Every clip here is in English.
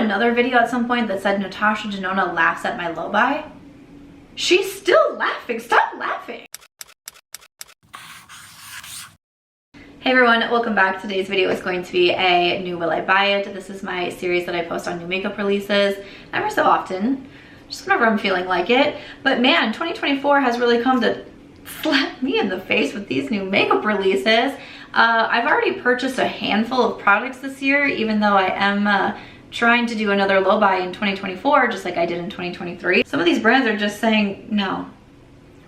another video at some point that said Natasha Denona laughs at my low buy? She's still laughing. Stop laughing. Hey everyone, welcome back. Today's video is going to be a new Will I Buy It. This is my series that I post on new makeup releases ever so often, just whenever I'm feeling like it. But man, 2024 has really come to slap me in the face with these new makeup releases. I've already purchased a handful of products this year, even though I am trying to do another low buy in 2024, just like I did in 2023. Some of these brands are just saying, no,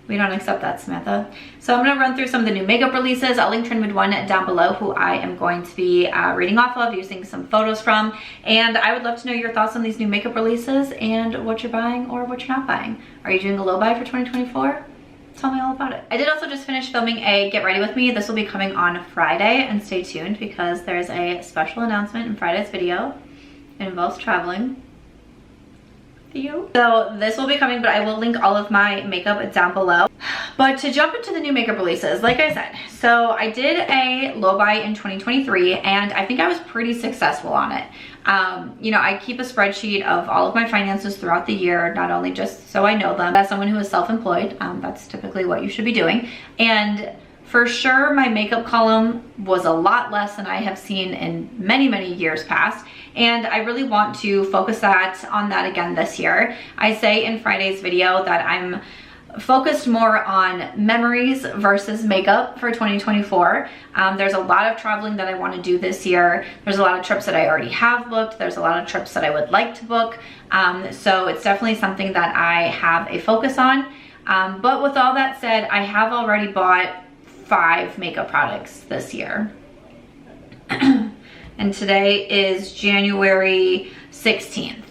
we don't accept that, Samantha. So I'm gonna run through some of the new makeup releases. I'll link Trended One down below, who I am going to be reading off of, using some photos from. And I would love to know your thoughts on these new makeup releases and what you're buying or what you're not buying. Are you doing a low buy for 2024? Tell me all about it. I did also just finish filming a Get Ready With Me. This will be coming on Friday, and stay tuned because there's a special announcement in Friday's video. It involves traveling. So this will be coming, but I will link all of my makeup down below. But to jump into the new makeup releases, like I said, so I did a low buy in 2023 and I think I was pretty successful on it. You know, I keep a spreadsheet of all of my finances throughout the year, not only just so I know them. As someone who is self-employed, that's typically what you should be doing. And for sure, my makeup column was a lot less than I have seen in many, many years past. And I really want to focus on that again this year. I say in Friday's video that I'm focused more on memories versus makeup for 2024. There's a lot of traveling that I want to do this year. There's a lot of trips that I already have booked. There's a lot of trips that I would like to book. So it's definitely something that I have a focus on. But with all that said, I have already bought 5 makeup products this year. And today is January 16th.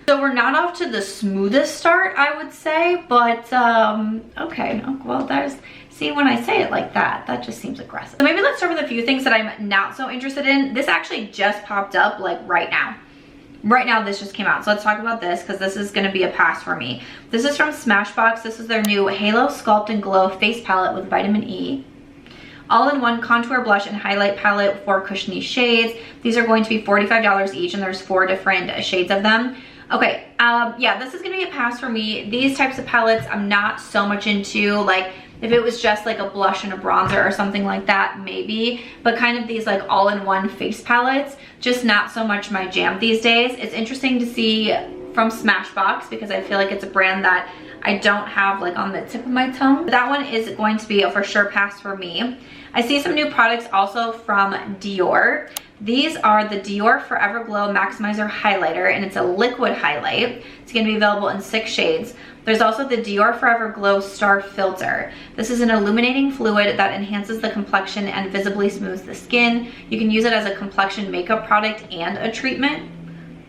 So we're not off to the smoothest start, I would say, but okay, well, see, when I say it like that, that just seems aggressive. So maybe let's start with a few things that I'm not so interested in. This actually just popped up like right now. Right now, this just came out. So let's talk about this because this is gonna be a pass for me. This is from Smashbox. This is their new Halo Sculpt and Glow Face Palette with Vitamin E. All-in-one contour, blush, and highlight palette, 4 cushiony shades. These are going to be $45 each, and there's 4 different shades of them. Okay, yeah, this is gonna be a pass for me. These types of palettes I'm not so much into. Like, if it was just like a blush and a bronzer or something like that, maybe. But kind of these like all-in-one face palettes, just not so much my jam these days. It's interesting to see from Smashbox because I feel like it's a brand that I don't have like on the tip of my tongue. That one is going to be a for sure pass for me. I see some new products also from Dior. These are the Dior Forever Glow Maximizer Highlighter, and it's a liquid highlight. It's gonna be available in 6 shades. There's also the Dior Forever Glow Star Filter. This is an illuminating fluid that enhances the complexion and visibly smooths the skin. You can use it as a complexion makeup product and a treatment,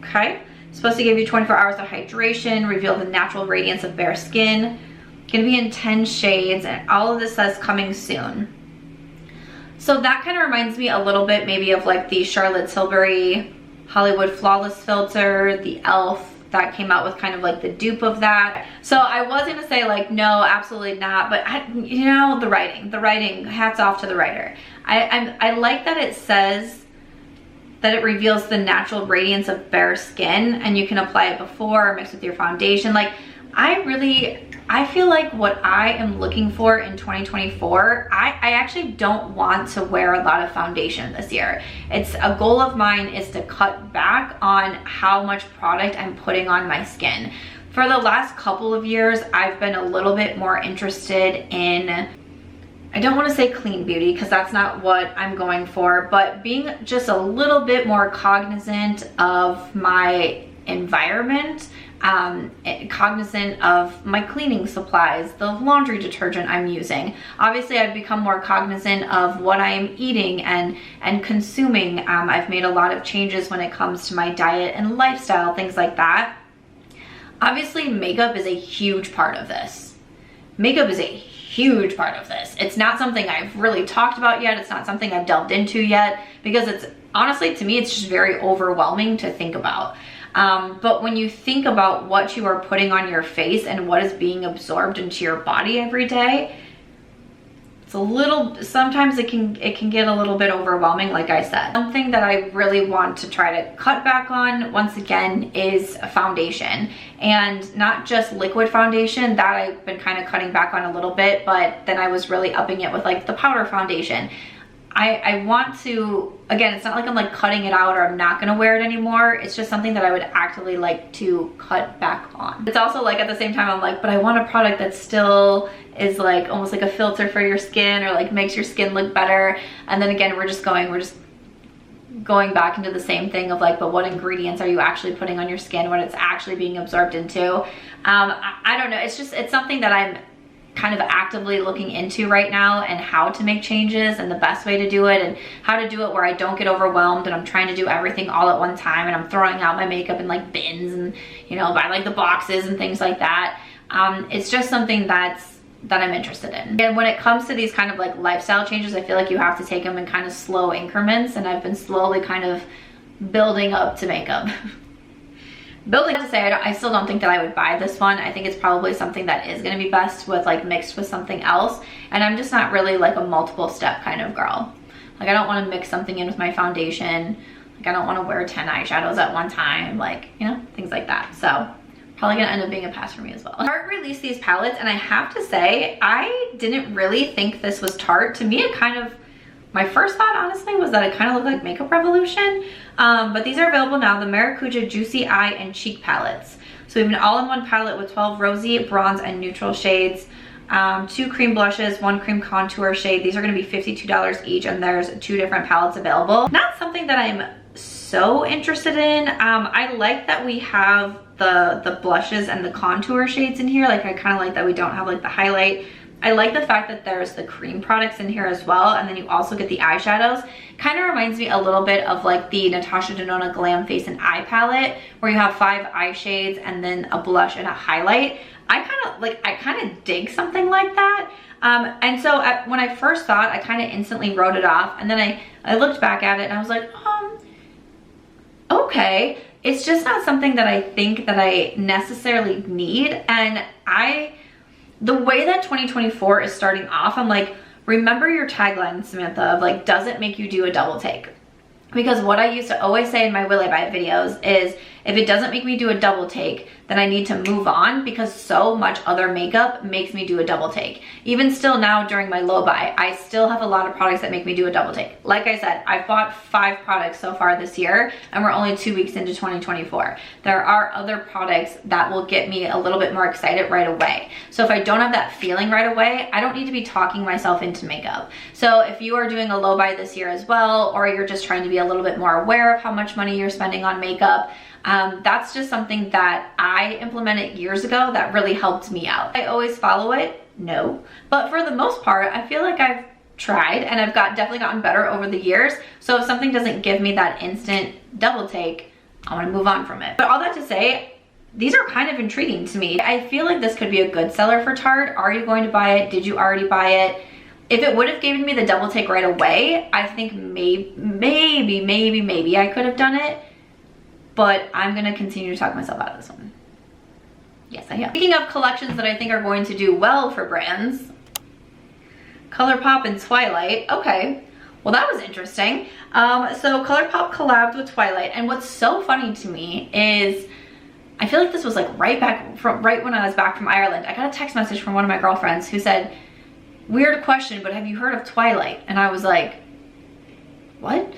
okay? It's supposed to give you 24 hours of hydration, reveal the natural radiance of bare skin. Gonna be in 10 shades, and all of this says coming soon. So that kind of reminds me a little bit maybe of like the Charlotte Tilbury Hollywood Flawless filter, the e.l.f. that came out with kind of like the dupe of that. So I was gonna say like, no, absolutely not, but you know, the writing, hats off to the writer. I like that it says that it reveals the natural radiance of bare skin and you can apply it before or mix with your foundation. Like, I feel like what I am looking for in 2024, I actually don't want to wear a lot of foundation this year. It's a goal of mine is to cut back on how much product I'm putting on my skin. For the last couple of years, I've been a little bit more interested in, I don't want to say clean beauty because that's not what I'm going for, but being just a little bit more cognizant of my environment, cognizant of my cleaning supplies, the laundry detergent I'm using. Obviously, I've become more cognizant of what I am eating and consuming. I've made a lot of changes when it comes to my diet and lifestyle, things like that. Obviously, makeup is a huge part of this. Makeup is a huge part of this. It's not something I've really talked about yet. It's not something I've delved into yet because it's honestly, to me, it's just very overwhelming to think about. But when you think about what you are putting on your face and what is being absorbed into your body every day, it's a little, sometimes it can get a little bit overwhelming, like I said. Something that I really want to try to cut back on, once again, is foundation. And not just liquid foundation, that I've been kind of cutting back on a little bit, but then I was really upping it with like the powder foundation. I want to, again, it's not like I'm like cutting it out or I'm not gonna wear it anymore. It's just something that I would actively like to cut back on. It's also like at the same time I'm like, but I want a product that still is like almost like a filter for your skin or like makes your skin look better. And then again, we're just going back into the same thing of like, but what ingredients are you actually putting on your skin, what it's actually being absorbed into? I don't know, it's something that I'm kind of actively looking into right now, and how to make changes and the best way to do it, and how to do it where I don't get overwhelmed and I'm trying to do everything all at one time and I'm throwing out my makeup in like bins and, you know, buy like the boxes and things like that. It's just something that I'm interested in. And when it comes to these kind of like lifestyle changes, I feel like you have to take them in kind of slow increments, and I've been slowly kind of building up to makeup. Building to say, I still don't think that I would buy this one. I think it's probably something that is going to be best with like mixed with something else, and I'm just not really like a multiple step kind of girl. Like I don't want to mix something in with my foundation. Like I don't want to wear 10 eyeshadows at one time, like, you know, things like that. So probably gonna end up being a pass for me as well. Tarte released these palettes, and I have to say, I didn't really think this was Tarte. To me, it kind of, my first thought honestly was that it kind of looked like Makeup Revolution. But these are available now, the Maracuja Juicy Eye and Cheek palettes. So we have an all-in-one palette with 12 rosy, bronze, and neutral shades, 2 cream blushes, 1 cream contour shade. These are gonna be $52 each, and there's 2 different palettes available. Not something that I'm so interested in. I like that we have the blushes and the contour shades in here. Like I kind of like that we don't have like the highlight. I like the fact that there's the cream products in here as well, and then you also get the eyeshadows. Kind of reminds me a little bit of like the Natasha Denona Glam Face and Eye palette, where you have 5 eye shades and then a blush and a highlight. I kind of dig something like that. And so when I first thought, I kind of instantly wrote it off, and then I looked back at it and I was like, okay. It's just not something that I think that I necessarily need. And the way that 2024 is starting off, I'm like, remember your tagline, Samantha, of like, does it make you do a double take? Because what I used to always say in my Will I Buy It videos is, if it doesn't make me do a double take, then I need to move on, because so much other makeup makes me do a double take. Even still now during my low buy, I still have a lot of products that make me do a double take. Like I said, I've bought 5 products so far this year, and we're only 2 weeks into 2024. There are other products that will get me a little bit more excited right away. So if I don't have that feeling right away, I don't need to be talking myself into makeup. So if you are doing a low buy this year as well, or you're just trying to be a little bit more aware of how much money you're spending on makeup, that's just something that I implemented years ago that really helped me out. I always follow it? No. But for the most part, I feel like I've tried, and I've definitely gotten better over the years. So if something doesn't give me that instant double take, I want to move on from it. But all that to say, these are kind of intriguing to me. I feel like this could be a good seller for Tarte. Are you going to buy it? Did you already buy it? If it would have given me the double take right away, I think maybe I could have done it. But I'm gonna continue to talk myself out of this one. Yes, I am. Speaking of collections that I think are going to do well for brands, Colourpop and Twilight. Okay, well that was interesting. So Colourpop collabed with Twilight, and what's so funny to me is, I feel like this was like right when I was back from Ireland. I got a text message from one of my girlfriends who said, "Weird question, but have you heard of Twilight?" And I was like, what?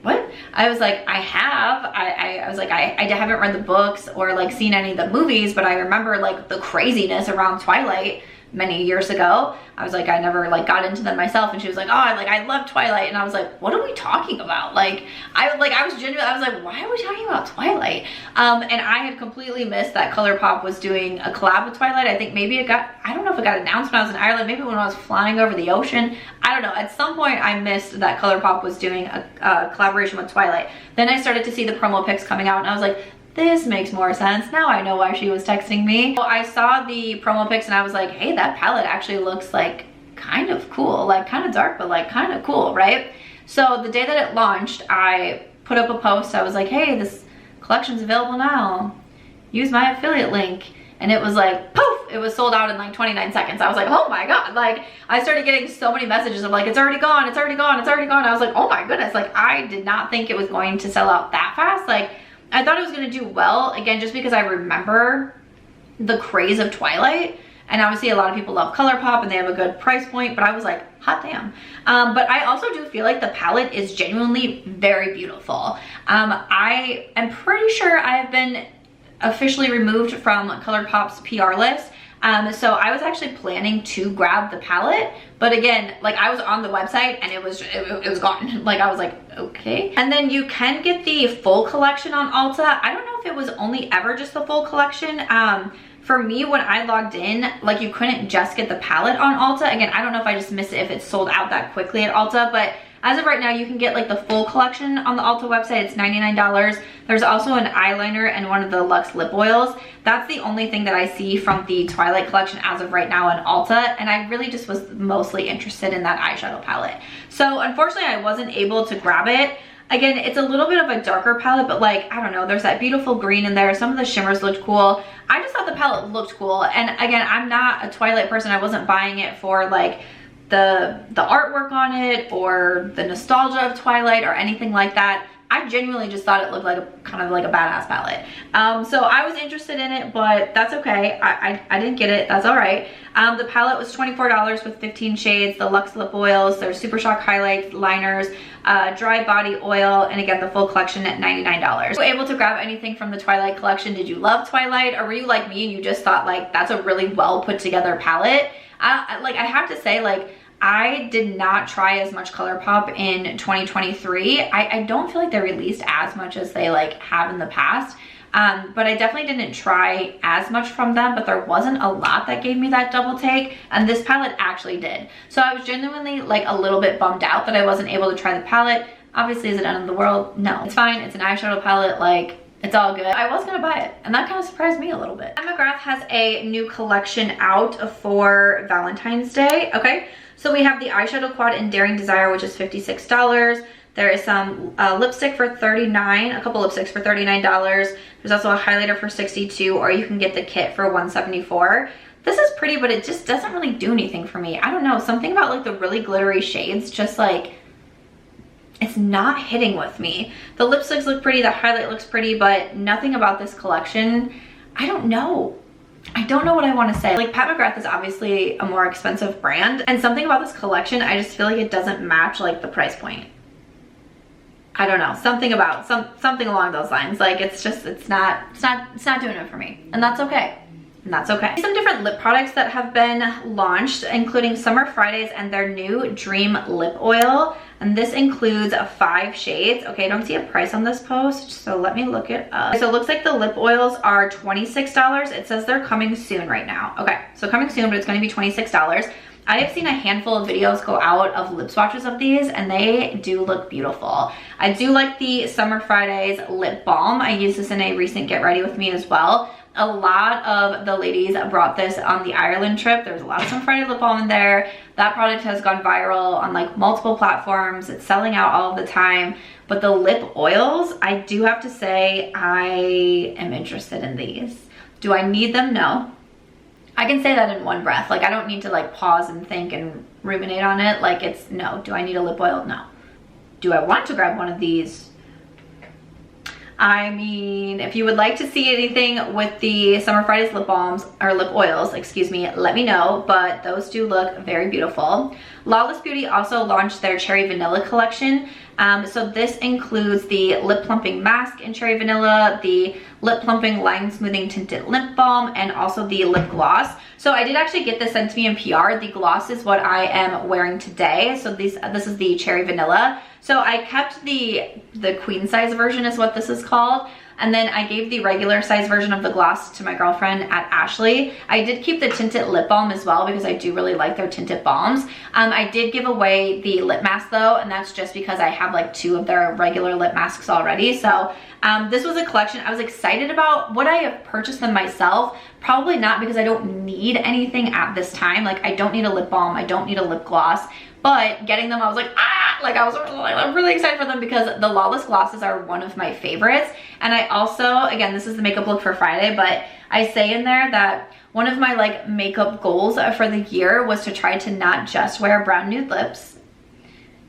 What? I was like, I have. I was like, I haven't read the books or like seen any of the movies, but I remember like the craziness around Twilight many years ago. I was like, I never like got into them myself. And she was like, oh, I love Twilight. And I was like, what are we talking about? Like, I was genuinely, I was like, why are we talking about Twilight? And I had completely missed that Colourpop was doing a collab with Twilight. I think maybe I don't know if it got announced when I was in Ireland, maybe when I was flying over the ocean. I don't know. At some point I missed that Colourpop was doing a collaboration with Twilight. Then I started to see the promo pics coming out, and I was like, this makes more sense. Now I know why she was texting me. So I saw the promo pics and I was like, hey, that palette actually looks like kind of cool, like kind of dark, but like kind of cool, right? So the day that it launched, I put up a post. I was like, hey, this collection's available now. Use my affiliate link. And it was like, poof, it was sold out in like 29 seconds. I was like, oh my God. Like I started getting so many messages of like, it's already gone, it's already gone, it's already gone. I was like, oh my goodness. Like I did not think it was going to sell out that fast. Like I thought it was going to do well, again, just because I remember the craze of Twilight. And obviously a lot of people love Colourpop and they have a good price point, but I was like, hot damn. But I also do feel like the palette is genuinely very beautiful. I am pretty sure I have been officially removed from Colourpop's PR list. So I was actually planning to grab the palette, but again, like I was on the website and it was gone. Like I was like, okay. And then you can get the full collection on Ulta. I don't know if it was only ever just the full collection. For me, when I logged in, like you couldn't just get the palette on Ulta. Again, I don't know if I just missed it, if it's sold out that quickly at Ulta, but as of right now, you can get like the full collection on the Ulta website. It's $99. There's also an eyeliner and one of the Luxe lip oils. That's the only thing that I see from the Twilight collection as of right now on Ulta, and I really just was mostly interested in that eyeshadow palette. So unfortunately, I wasn't able to grab it. Again, it's a little bit of a darker palette, but like, I don't know, there's that beautiful green in there. Some of the shimmers looked cool. I just thought the palette looked cool. And again, I'm not a Twilight person. I wasn't buying it for like the artwork on it or the nostalgia of Twilight or anything like that. I genuinely just thought it looked like a kind of like a badass palette. So I was interested in it, but that's okay. I didn't get it. That's all right. The palette was $24 with 15 shades, the Luxe lip oils, there's Super Shock highlights, liners, dry body oil, and again, the full collection at $99. Were you able to grab anything from the Twilight collection? Did you love Twilight, or were you like me and you just thought like, that's a really well put together palette? I have to say, like, I did not try as much Colourpop in 2023. I don't feel like they released as much as they like have in the past. But I definitely didn't try as much from them, but there wasn't a lot that gave me that double take, and this palette actually did. So I was genuinely like a little bit bummed out that I wasn't able to try the palette. Obviously, is it end of the world? No, it's fine. It's an eyeshadow palette, like it's all good. I was gonna buy it, and that kind of surprised me a little bit. McGrath has a new collection out for Valentine's Day. Okay, so we have the eyeshadow quad in Daring Desire, which is $56. There is some lipstick for $39, a couple lipsticks for $39. There's also a highlighter for $62, or you can get the kit for $174. This is pretty, but it just doesn't really do anything for me. I don't know, something about like the really glittery shades, just like, it's not hitting with me. The lipsticks look pretty, the highlight looks pretty, but nothing about this collection, I don't know. I don't know what I want to say. Like, Pat McGrath is obviously a more expensive brand, and something about this collection, I just feel like it doesn't match like the price point. I don't know, something about something along those lines. Like it's not doing it for me, and that's okay. And that's okay. Some different lip products that have been launched, including Summer Fridays and their new Dream Lip Oil. And this includes 5 shades. Okay, I don't see a price on this post, so let me look it up. So it looks like the lip oils are $26. It says they're coming soon right now. Okay, so coming soon, but it's gonna be $26. I have seen a handful of videos go out of lip swatches of these, and they do look beautiful. I do like the Summer Fridays lip balm. I used this in a recent Get Ready With Me as well. A lot of the ladies brought this on the Ireland trip. There's a lot of Summer Friday lip balm in there. That product has gone viral on like multiple platforms. It's selling out all of the time. But the lip oils, I do have to say, I am interested in these. Do I need them? No. I can say that in one breath. Like, I don't need to like pause and think and ruminate on it. Like, it's no. Do I need a lip oil? No. Do I want to grab one of these? I mean, if you would like to see anything with the Summer Fridays lip balms, or lip oils, excuse me, let me know, but those do look very beautiful. Lawless Beauty also launched their Cherry Vanilla collection. So this includes the lip plumping mask in Cherry Vanilla, the lip plumping line smoothing tinted lip balm, and also the lip gloss. So I did actually get this sent to me in PR. The gloss is what I am wearing today. So this is the Cherry Vanilla. So I kept the queen size version is what this is called. And then I gave the regular size version of the gloss to my girlfriend at Ashley. I did keep the tinted lip balm as well because I do really like their tinted balms. I did give away the lip mask though, and that's just because I have like 2 of their regular lip masks already. So this was a collection I was excited about. Would I have purchased them myself? Probably not, because I don't need anything at this time. Like, I don't need a lip balm, I don't need a lip gloss. But getting them, I was like, ah, like I'm really excited for them because the Lawless glosses are one of my favorites. And I also, again, this is the makeup look for Friday, but I say in there that one of my like makeup goals for the year was to try to not just wear brown nude lips,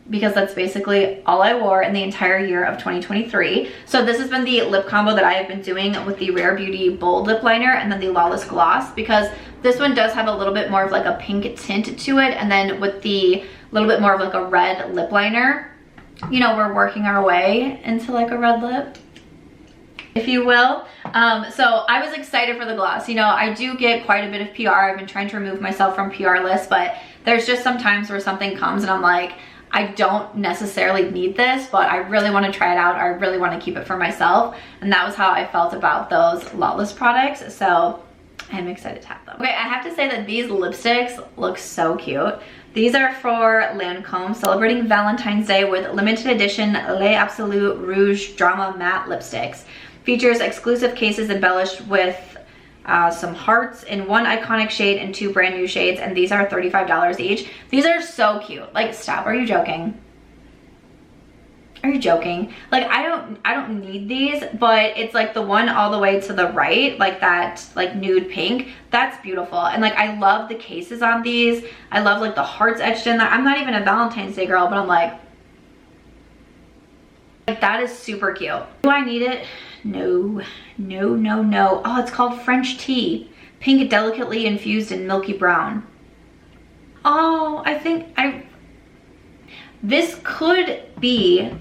because that's basically all I wore in the entire year of 2023. So this has been the lip combo that I have been doing with the Rare Beauty Bold Lip Liner and then the Lawless Gloss, because this one does have a little bit more of like a pink tint to it, and then with the little bit more of like a red lip liner, you know, we're working our way into like a red lip, if you will. So I was excited for the gloss. You know, I do get quite a bit of PR. I've been trying to remove myself from PR lists, but there's just some times where something comes and I'm like, I don't necessarily need this, but I really want to try it out. I really want to keep it for myself. And that was how I felt about those Lawless products. So I'm excited to have them. Okay, I have to say that these lipsticks look so cute. These are for Lancome, celebrating Valentine's Day with limited edition Les Absolute Rouge Drama Matte Lipsticks. Features exclusive cases embellished with some hearts in one iconic shade and 2 brand new shades, and these are $35 each. These are so cute. Like, stop, are you joking? Are you joking? Like, I don't need these, but it's like the one all the way to the right, like that like nude pink, that's beautiful. And like, I love the cases on these. I love like the hearts etched in there. I'm not even a Valentine's Day girl, but I'm like that is super cute. Do I need it? No, no, no, no. Oh, it's called French Tea. Pink delicately infused in milky brown. Oh, I think this could be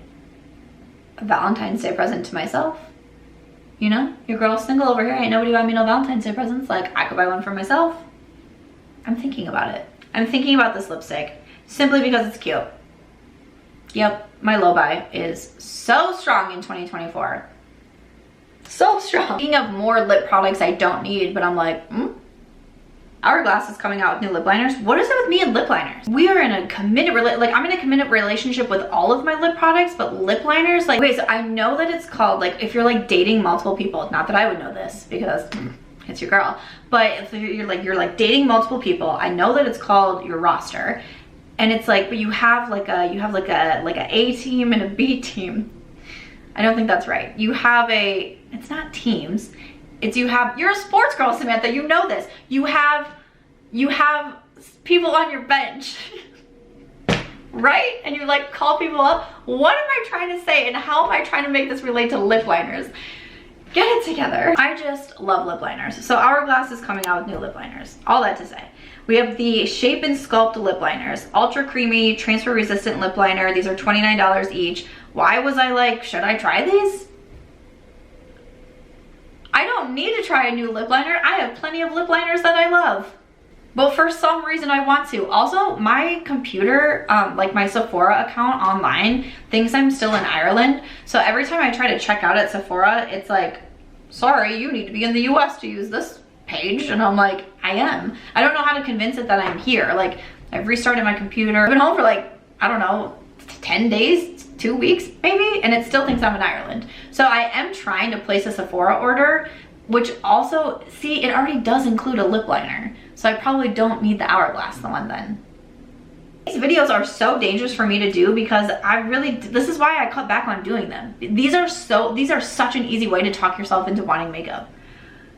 a Valentine's Day present to myself. You know, your girl's single over here. Ain't nobody buy me no Valentine's Day presents. Like, I could buy one for myself. I'm thinking about it. I'm thinking about this lipstick simply because it's cute. Yep, my low buy is so strong in 2024. So strong. Speaking of more lip products I don't need, but I'm like, Hourglass is coming out with new lip liners. What is it with me and lip liners? We are in a committed, I'm in a committed relationship with all of my lip products, but lip liners, like, wait, so I know that it's called, like, if you're like dating multiple people, not that I would know this because it's your girl, but if you're like dating multiple people, I know that it's called your roster. And it's like, but you have like a A team and a B team. I don't think that's right. You have it's not teams. You're a sports girl, Samantha, you know this. You have people on your bench, right? And you like call people up. What am I trying to say and how am I trying to make this relate to lip liners? Get it together. I just love lip liners. So Hourglass is coming out with new lip liners. All that to say. We have the Shape and Sculpt lip liners. Ultra creamy, transfer resistant lip liner. These are $29 each. Why was I like, should I try these? I don't need to try a new lip liner. I have plenty of lip liners that I love. But for some reason I want to. Also, my computer, like my Sephora account online, thinks I'm still in Ireland. So every time I try to check out at Sephora, it's like, sorry, you need to be in the US to use this page. And I'm like, I am. I don't know how to convince it that I'm here. Like, I've restarted my computer. I've been home for like, I don't know, 10 days, 2 weeks maybe, and it still thinks I'm in Ireland. So I am trying to place a Sephora order, which also, see, it already does include a lip liner. So I probably don't need the Hourglass one then. These videos are so dangerous for me to do because this is why I cut back on doing them. These are such an easy way to talk yourself into wanting makeup.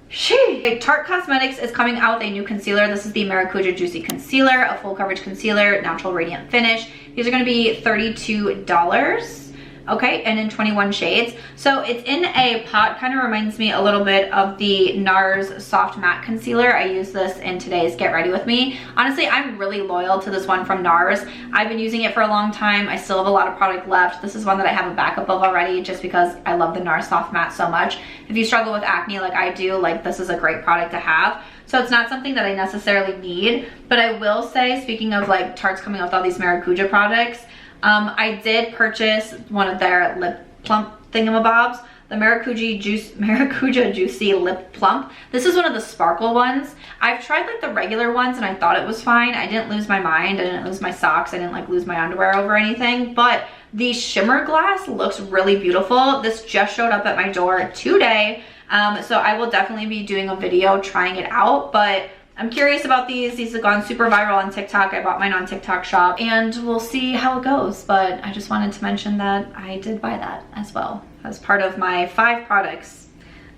Sheesh. Tarte Cosmetics is coming out with a new concealer. This is the Maracuja Juicy Concealer, a full coverage concealer, natural radiant finish. These are gonna be $32. Okay, and in 21 shades. So it's in a pot, kind of reminds me a little bit of the NARS Soft Matte Concealer. I use this in today's Get Ready With Me. Honestly, I'm really loyal to this one from NARS. I've been using it for a long time. I still have a lot of product left. This is one that I have a backup of already just because I love the NARS Soft Matte so much. If you struggle with acne like I do, like this is a great product to have. So it's not something that I necessarily need, but I will say, speaking of like Tarte's coming out with all these Maracuja products, I did purchase one of their lip plump thingamabobs, the Maracuja Juicy Lip Plump. This is one of the sparkle ones. I've tried like the regular ones and I thought it was fine. I didn't lose my mind, I didn't lose my socks, I didn't like lose my underwear over anything, but the Shimmer glass looks really beautiful. This just showed up at my door today, so I will definitely be doing a video trying it out, but I'm curious about these. These have gone super viral on TikTok. I bought mine on TikTok Shop and we'll see how it goes. But I just wanted to mention that I did buy that as well as part of my 5 products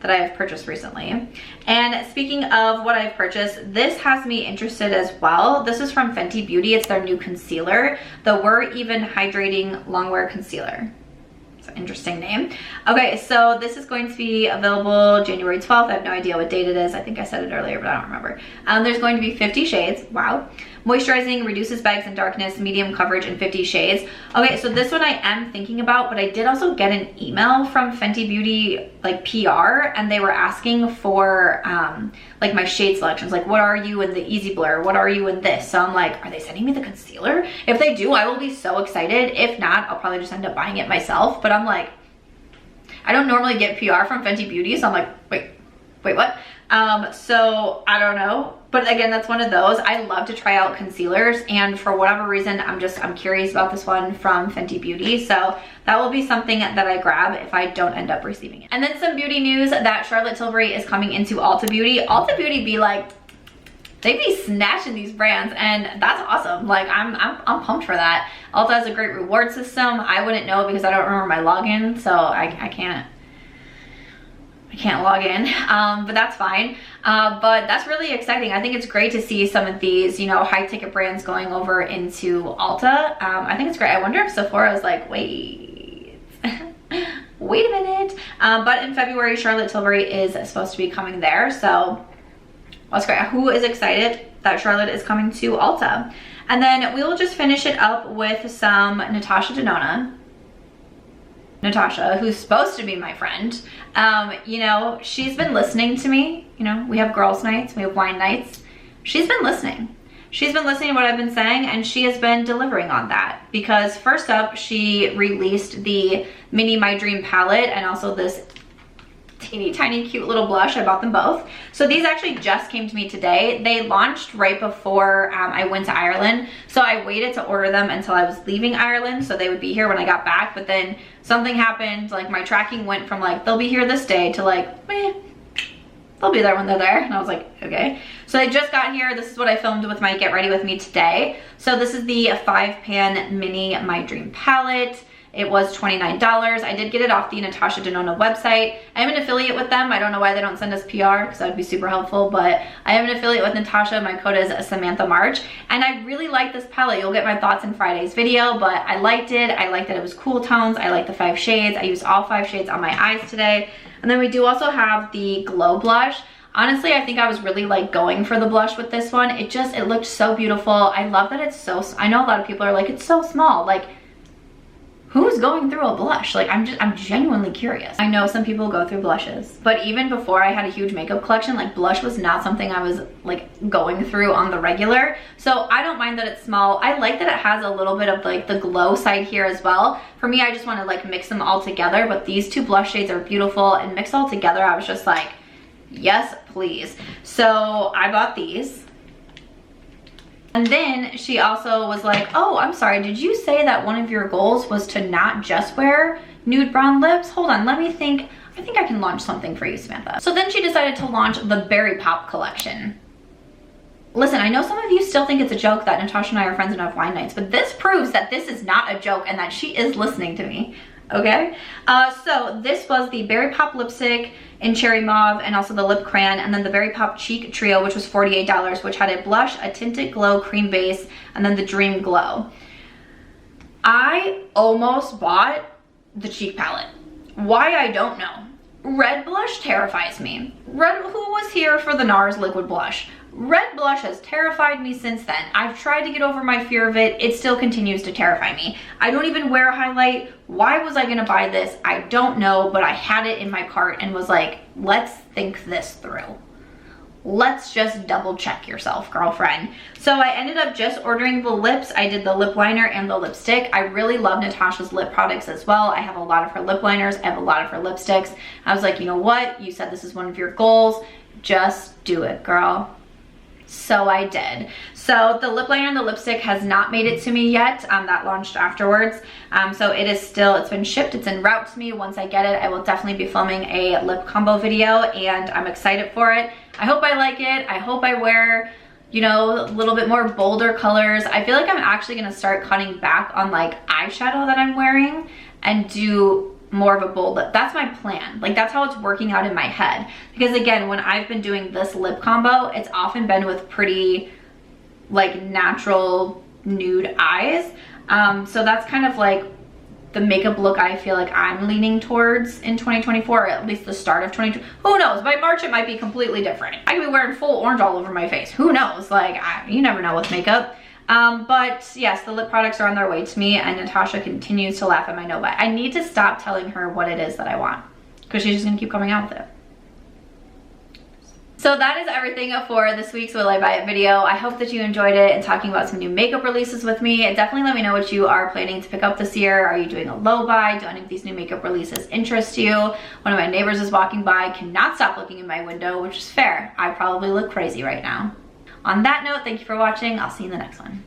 that I have purchased recently. And speaking of what I've purchased, this has me interested as well. This is from Fenty Beauty. It's their new concealer, the We're Even Hydrating Longwear Concealer. Interesting name. Okay, so this is going to be available January 12th. I have no idea what date it is. I think I said it earlier, but I don't remember. There's going to be 50 shades. Wow. Moisturizing, reduces bags and darkness, medium coverage, and 50 shades. Okay, so this one I am thinking about, but I did also get an email from Fenty Beauty, like PR, and they were asking for like my shade selections. Like, what are you in the Easy Blur? What are you in this? So I'm like, are they sending me the concealer? If they do, I will be so excited. If not, I'll probably just end up buying it myself. But I'm like, I don't normally get PR from Fenty Beauty, so I'm like, wait, what? So I don't know. But again, that's one of those. I love to try out concealers, and for whatever reason, I'm curious about this one from Fenty Beauty. So that will be something that I grab if I don't end up receiving it. And then some beauty news that Charlotte Tilbury is coming into Ulta Beauty. Ulta Beauty be like, they be snatching these brands, and that's awesome. Like, I'm pumped for that. Ulta has a great reward system. I wouldn't know because I don't remember my login, so I can't log in, but that's fine. But that's really exciting. I think it's great to see some of these, you know, high ticket brands going over into Ulta. I think it's great. I wonder if Sephora is like, wait, wait a minute. But in February, Charlotte Tilbury is supposed to be coming there. So that's great. Who is excited that Charlotte is coming to Ulta? And then we will just finish it up with some Natasha Denona. Natasha, who's supposed to be my friend, you know, she's been listening to me. You know, we have girls' nights, we have wine nights. She's been listening. She's been listening to what I've been saying, and she has been delivering on that. Because first up, she released the Mini My Dream palette and also this teeny tiny cute little blush. I bought them both. So these actually just came to me today. They launched right before I went to Ireland, so I waited to order them until I was leaving Ireland so they would be here when I got back. But then something happened, like my tracking went from like they'll be here this day to like they'll be there when they're there, and I was like, okay. So they just got here. This is what I filmed with my Get Ready With Me today. So this is the 5-pan Mini My Dream palette. It was $29. I did get it off the Natasha Denona website. I am an affiliate with them. I don't know why they don't send us PR, because that would be super helpful, but I am an affiliate with Natasha. My code is Samantha March, and I really like this palette. You'll get my thoughts in Friday's video, but I liked it. I liked that it was cool tones. I like the 5 shades. I used all 5 shades on my eyes today. And then we do also have the Glow blush. Honestly, I think I was really like going for the blush with this one. It looked so beautiful. I love that it's so, I know a lot of people are like, it's so small. Like, who's going through a blush? Like, I'm genuinely curious. I know some people go through blushes, but even before I had a huge makeup collection, like blush was not something I was like going through on the regular. So I don't mind that it's small. I like that it has a little bit of like the glow side here as well. For me, I just want to like mix them all together, but these 2 blush shades are beautiful, and mixed all together, I was just like, yes, please. So I bought these. And then she also was like, oh, I'm sorry, did you say that one of your goals was to not just wear nude brown lips? Hold on, let me think. I think I can launch something for you, Samantha. So then she decided to launch the Berry Pop collection. Listen, I know some of you still think it's a joke that Natasha and I are friends and have wine nights, but this proves that this is not a joke and that she is listening to me, okay? So this was the Berry Pop lipstick in Cherry Mauve, and also the Lip Crayon, and then the Berry Pop Cheek Trio, which was $48, which had a blush, a tinted glow cream base, and then the Dream Glow. I almost bought the cheek palette. Why, I don't know. Red blush terrifies me. Who was here for the NARS liquid blush? Red blush has terrified me since then. I've tried to get over my fear of it. It still continues to terrify me. I don't even wear a highlight. Why was I gonna buy this? I don't know, but I had it in my cart and was like, let's think this through. Let's just double check yourself, girlfriend. So I ended up just ordering the lips. I did the lip liner and the lipstick. I really love Natasha's lip products as well. I have a lot of her lip liners. I have a lot of her lipsticks. I was like, you know what? You said this is one of your goals. Just do it, girl. So I did. So the lip liner and the lipstick has not made it to me yet. That launched afterwards. So it is still, it's been shipped, it's en route to me. Once I get it, I will definitely be filming a lip combo video, and I'm excited for it. I hope I like it. I hope I wear, you know, a little bit more bolder colors. I feel like I'm actually gonna start cutting back on like eyeshadow that I'm wearing and do more of a bold lip. That's my plan. Like, that's how it's working out in my head. Because again, when I've been doing this lip combo, it's often been with pretty like natural nude eyes. So that's kind of like the makeup look I feel like I'm leaning towards in 2024, or at least the start of 2020. Who knows? By March it might be completely different. I could be wearing full orange all over my face. Who knows? Like, you never know with makeup. But yes, the lip products are on their way to me, and Natasha continues to laugh at my no buy. I need to stop telling her what it is that I want, because she's just gonna keep coming out with it. So that is everything for this week's Will I Buy It video. I hope that you enjoyed it and talking about some new makeup releases with me. Definitely let me know what you are planning to pick up this year. Are you doing a low buy? Do any of these new makeup releases interest you? One of my neighbors is walking by, cannot stop looking in my window, which is fair. I probably look crazy right now. On that note, thank you for watching. I'll see you in the next one.